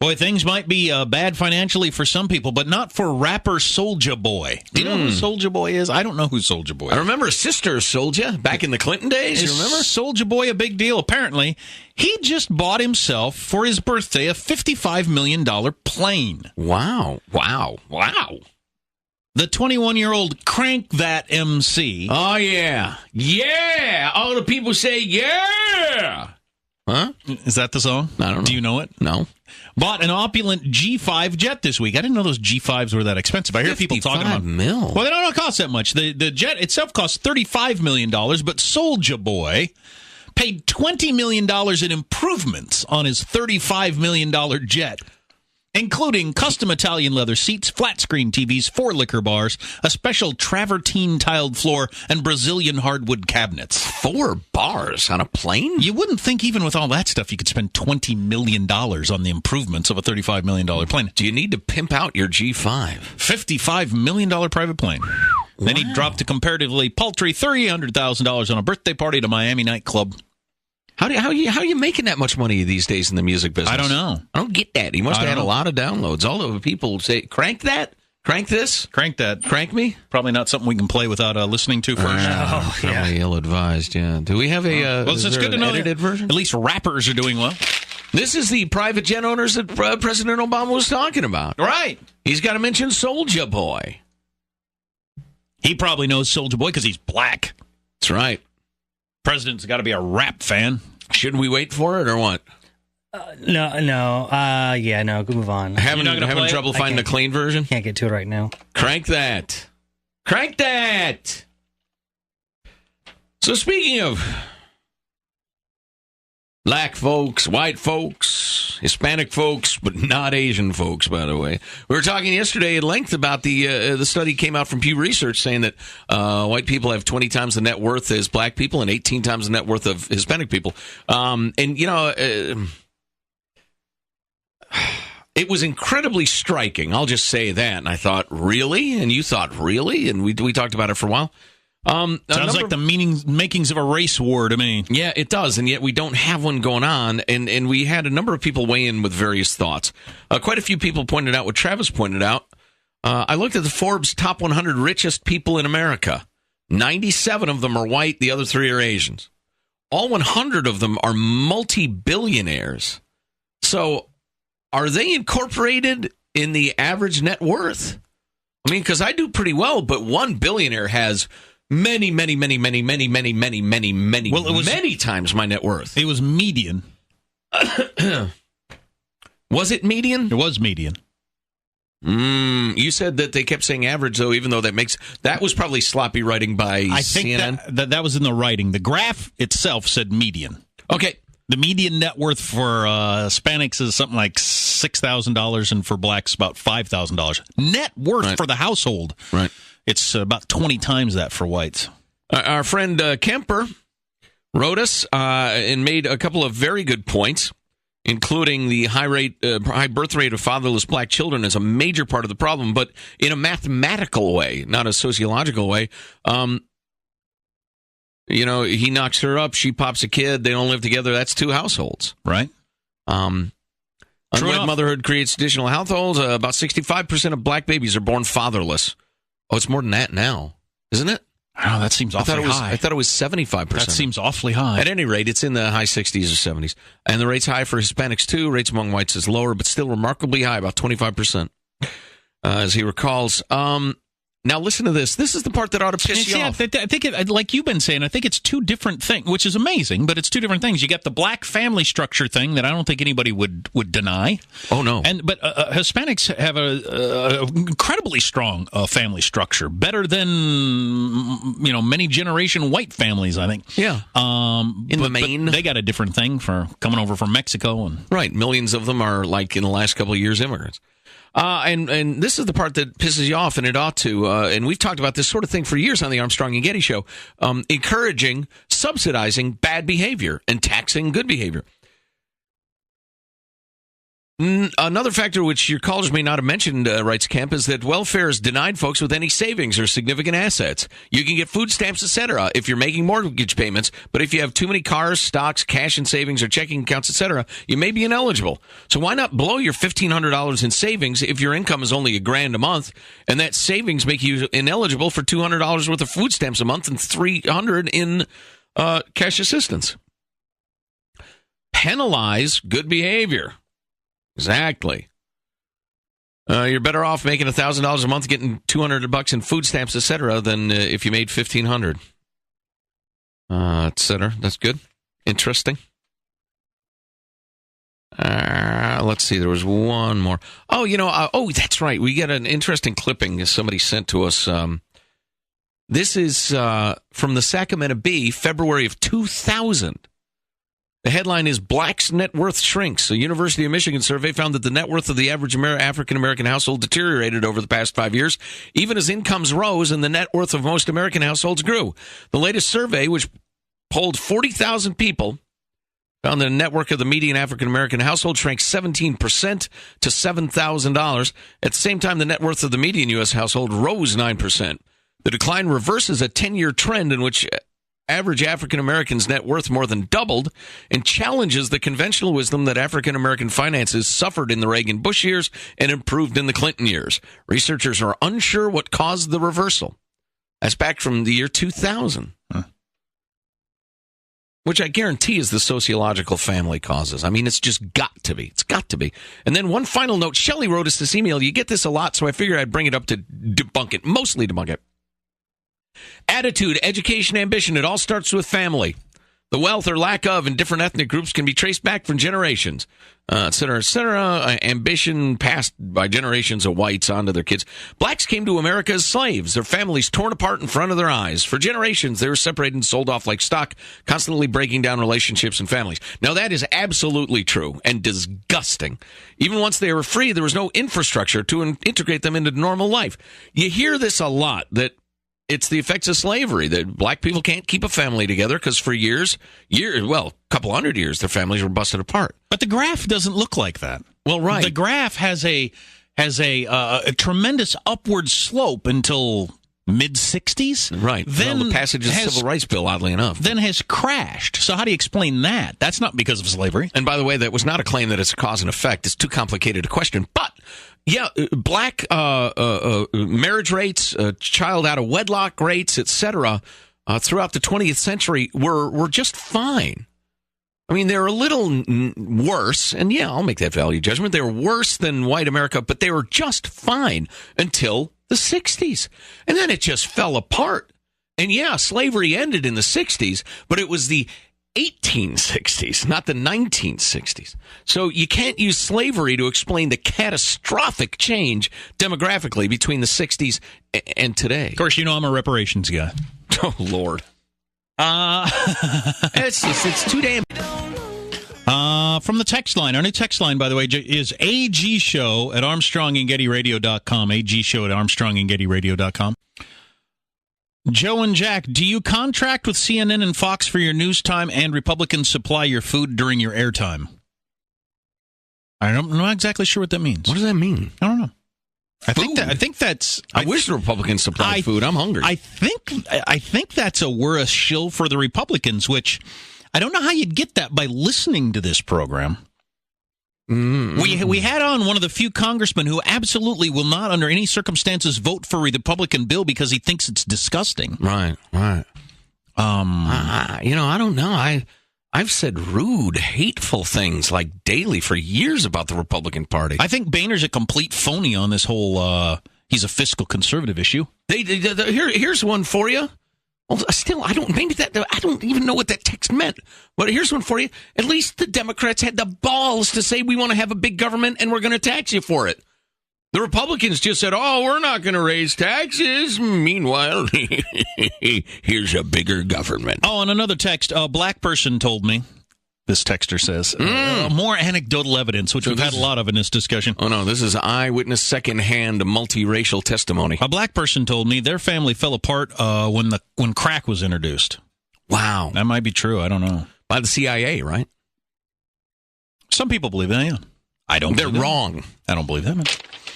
Boy, things might be bad financially for some people, but not for rapper Soulja Boy. Do you know who Soulja Boy is? I don't know who Soulja Boy is. I remember Sister Soulja back in the Clinton days. You remember? Soulja Boy a big deal? Apparently, he just bought himself, for his birthday, a $55 million plane. Wow. The 21-year-old Crank That MC. Oh, yeah. Yeah. All the people say, yeah. Huh? Is that the song? I don't know. Do you know it? No. Bought an opulent G5 jet this week. I didn't know those G5s were that expensive. I hear people talking about $55 Well, they don't cost that much. The jet itself costs $35 million, but Soulja Boy paid $20 million in improvements on his $35 million jet, including custom Italian leather seats, flat-screen TVs, 4 liquor bars, a special travertine-tiled floor, and Brazilian hardwood cabinets. 4 bars on a plane? You wouldn't think even with all that stuff you could spend $20 million on the improvements of a $35 million plane. Do you need to pimp out your G5? $55 million private plane. Wow. Then he dropped a comparatively paltry $300,000 on a birthday party at a Miami nightclub. How are you making that much money these days in the music business? I don't know. I don't get that. He must have had a lot of downloads. All of the people say, crank that, crank this, crank that, crank me. Probably not something we can play without listening to first. Probably ill-advised. Yeah. Do we have a? Well, it's good to know edited version. At least rappers are doing well. This is the private jet owners that President Obama was talking about. Right. He's got to mention Soulja Boy. He probably knows Soulja Boy because he's black. That's right. President's got to be a rap fan. Should we wait for it or what? No. Go move on. Having trouble finding a clean version? Can't get to it right now. Crank that. Crank that. So speaking of black folks, white folks, Hispanic folks, but not Asian folks, by the way. We were talking yesterday at length about the study came out from Pew Research saying that white people have 20 times the net worth as black people and 18 times the net worth of Hispanic people. It was incredibly striking. I'll just say that. And I thought, really? And you thought, really? And we talked about it for a while. Sounds like the makings of a race war to me. Yeah, it does, and yet we don't have one going on, and we had a number of people weigh in with various thoughts. Quite a few people pointed out what Travis pointed out. I looked at the Forbes top 100 richest people in America. 97 of them are white, the other 3 are Asians. All 100 of them are multi-billionaires. So are they incorporated in the average net worth? I mean, because I do pretty well, but one billionaire has many times my net worth. It was median. Was it median? It was median. You said that they kept saying average, though, even though that was probably sloppy writing by CNN. I think that was in the writing. The graph itself said median. Okay. The median net worth for Hispanics is something like $6,000, and for blacks about $5,000. Net worth for the household. Right. It's about 20 times that for whites. Our friend Kemper wrote us and made a couple of very good points, including the high birth rate of fatherless black children is a major part of the problem, but in a mathematical way, not a sociological way. He knocks her up, she pops a kid, they don't live together, that's 2 households. Right. Unwed motherhood creates additional households. About 65% of black babies are born fatherless. Oh, it's more than that now, isn't it? Oh, that seems awfully high. I thought it was 75%. That seems awfully high. At any rate, it's in the high 60s or 70s. And the rate's high for Hispanics, too. Rates among whites is lower, but still remarkably high, about 25%, as he recalls. Now, listen to this. This is the part that ought to piss you off. I think, like you've been saying, I think it's 2 different things, which is amazing, but it's 2 different things. You got the black family structure thing that I don't think anybody would deny. Oh, no. But Hispanics have a incredibly strong family structure, better than many generation white families, I think. Yeah. In the main. But they got a different thing for coming over from Mexico. Right. Millions of them are, like, in the last couple of years, immigrants. And this is the part that pisses you off, and it ought to. And we've talked about this sort of thing for years on the Armstrong and Getty Show, encouraging, subsidizing bad behavior and taxing good behavior. Another factor which your callers may not have mentioned, writes Kemp, is that welfare is denied folks with any savings or significant assets. You can get food stamps, etc., if you're making mortgage payments, but if you have too many cars, stocks, cash and savings, or checking accounts, etc., you may be ineligible. So why not blow your $1,500 in savings if your income is only $1,000 a month, and that savings make you ineligible for $200 worth of food stamps a month and $300 in cash assistance? Penalize good behavior. Exactly. You're better off making $1,000 a month, getting $200 in food stamps, etc., than if you made $1,500, etc. That's good. Interesting. Let's see. There was one more. Oh, that's right. We get an interesting clipping somebody sent to us. This is from the Sacramento Bee, February of 2000. The headline is Black's Net Worth Shrinks. A University of Michigan survey found that the net worth of the average African-American household deteriorated over the past 5 years, even as incomes rose and the net worth of most American households grew. The latest survey, which polled 40,000 people, found that the net worth of the median African-American household shrank 17% to $7,000. At the same time, the net worth of the median U.S. household rose 9%. The decline reverses a 10-year trend in which average African Americans' net worth more than doubled and challenges the conventional wisdom that African American finances suffered in the Reagan-Bush years and improved in the Clinton years. Researchers are unsure what caused the reversal. That's back from the year 2000. Which I guarantee is the sociological family causes. I mean, it's just got to be. It's got to be. And then one final note. Shelley wrote us this email. You get this a lot, so I figured I'd bring it up to debunk it, mostly debunk it. Attitude, education, ambition, it all starts with family. The wealth or lack of in different ethnic groups can be traced back from generations, et cetera, et cetera. Ambition passed by generations of whites onto their kids. Blacks came to America as slaves, their families torn apart in front of their eyes. For generations, they were separated and sold off like stock, constantly breaking down relationships and families. Now, that is absolutely true and disgusting. Even once they were free, there was no infrastructure to integrate them into normal life. You hear this a lot, that it's the effects of slavery, that black people can't keep a family together because for years, a couple hundred years, their families were busted apart. But the graph doesn't look like that. Well, right. The graph has a tremendous upward slope until mid-'60s. Right. Then the passage of the Civil Rights Bill, oddly enough. Then has crashed. So how do you explain that? That's not because of slavery. And by the way, that was not a claim that it's a cause and effect. It's too complicated a question. But yeah, black marriage rates, child out of wedlock rates, etc., throughout the 20th century were just fine. I mean, they're a little worse, and yeah, I'll make that value judgment. They were worse than white America, but they were just fine until the 60s. And then it just fell apart. And yeah, slavery ended in the 60s, but it was the 1860s, not the 1960s. So you can't use slavery to explain the catastrophic change demographically between the 60s and today. Of course, you know I'm a reparations guy. Oh, Lord. It's too damn... From the text line. Our new text line, by the way, is agshow at armstrongandgettyradio.com. agshow at armstrongandgettyradio.com. Joe and Jack, do you contract with CNN and Fox for your news time and Republicans supply your food during your airtime? I'm not exactly sure what that means. What does that mean? I don't know. I think that's... I wish the Republicans supplied food. I'm hungry. I think that's we're a shill for the Republicans, which I don't know how you'd get that by listening to this program. Mm-hmm. We had on one of the few congressmen who absolutely will not, under any circumstances, vote for a Republican bill because he thinks it's disgusting. Right. I don't know. I've said rude, hateful things like daily for years about the Republican Party. I think Boehner's a complete phony on this whole he's a fiscal conservative issue. Here's one for you. Well, still, I don't even know what that text meant. But here's one for you. At least the Democrats had the balls to say we want to have a big government and we're going to tax you for it. The Republicans just said, oh, we're not going to raise taxes. Meanwhile, here's a bigger government. Oh, and another text. A black person told me, this texter says, more anecdotal evidence, which we've had a lot of in this discussion. Oh, no, this is eyewitness, secondhand, multiracial testimony. A black person told me their family fell apart when crack was introduced. Wow. That might be true. I don't know. By the CIA, right? Some people believe that, yeah. I don't. They're believe that. wrong. I don't believe that.